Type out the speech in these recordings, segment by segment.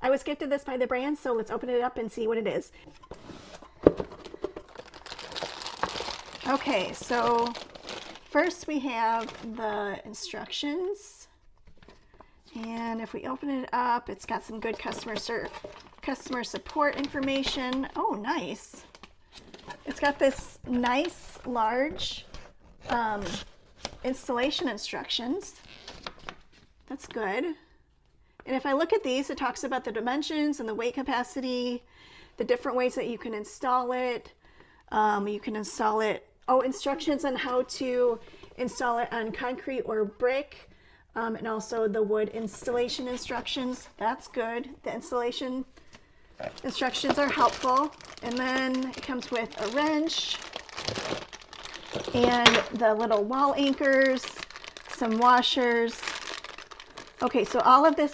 I was gifted this by the brand, so let's open it up and see what it is. Okay, so first we have the instructions, and if we open it up, it's got some good customer support information. Oh, nice. It's got this nice large installation instructions. That's good. And if I look at these, it talks about the dimensions and the weight capacity, the different ways that you can install it. You can install it, instructions on how to install it on concrete or brick, and also the wood installation instructions. That's good. The installation instructions are helpful. And then it comes with a wrench and the little wall anchors, some washers. Okay, so all of this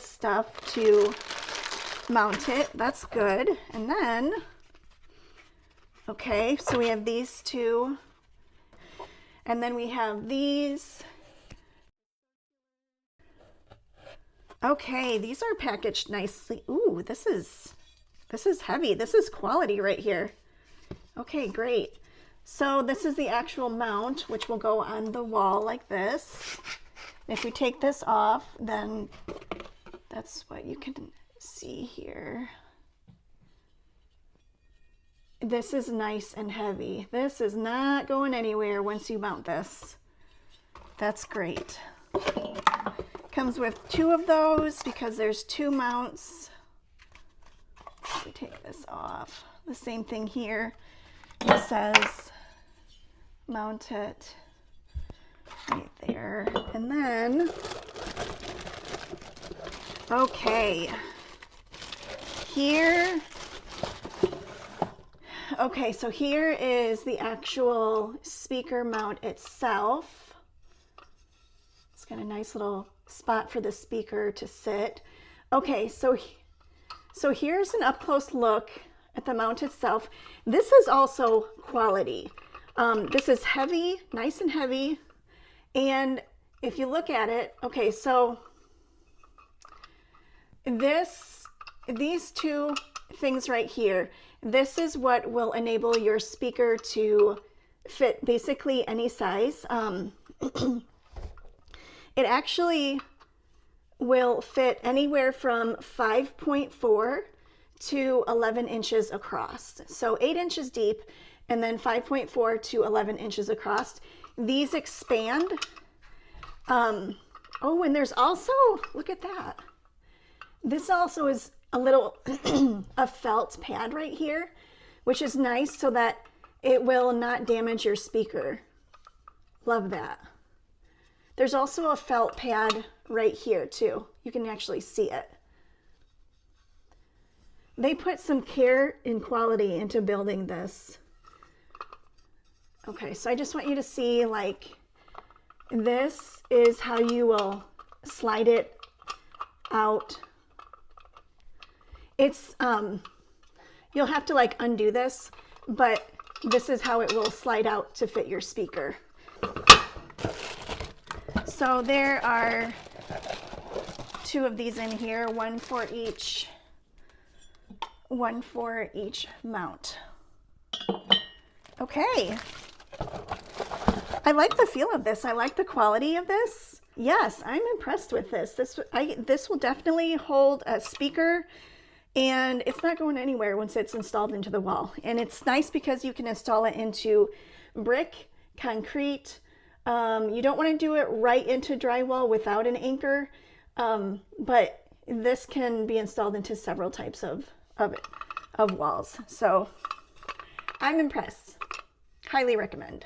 stuff to mount it. That's good. And then, okay, so we have these two. And then we have these. Okay, these are packaged nicely. Ooh, this is heavy. This is quality right here. Okay, great. So this is the actual mount, which will go on the wall like this. If we take this off, then that's what you can see here. This is nice and heavy. This is not going anywhere once you mount this. That's great. Comes with two of those because there's two mounts. If we take this off, the same thing here. It says mount it right there. And then, okay, here, okay, so here is the actual speaker mount itself. It's got a nice little spot for the speaker to sit. Okay, so here's an up-close look at the mount itself. This is also quality. This is heavy, nice and heavy. And if you look at it, okay, so these two things right here, this is what will enable your speaker to fit basically any size. It actually will fit anywhere from 5.4 to 11 inches across. So 8 inches deep and then 5.4 to 11 inches across. These expand. Oh, and there's also, look at that. This also is a little a felt pad right here, which is nice so that it will not damage your speaker. Love that. There's also a felt pad right here too. You can actually see it. They put some care and quality into building this. Okay, so I just want you to see, like, this is how you will slide it out. It's, you'll have to like undo this, but this is how it will slide out to fit your speaker. So there are two of these in here, one for each mount. Okay. I like the feel of this. I like the quality of this. Yes, I'm impressed with this. This will definitely hold a speaker, and it's not going anywhere once it's installed into the wall. And it's nice because you can install it into brick, concrete. You don't want to do it right into drywall without an anchor, but this can be installed into several types of walls. So I'm impressed. Highly recommend.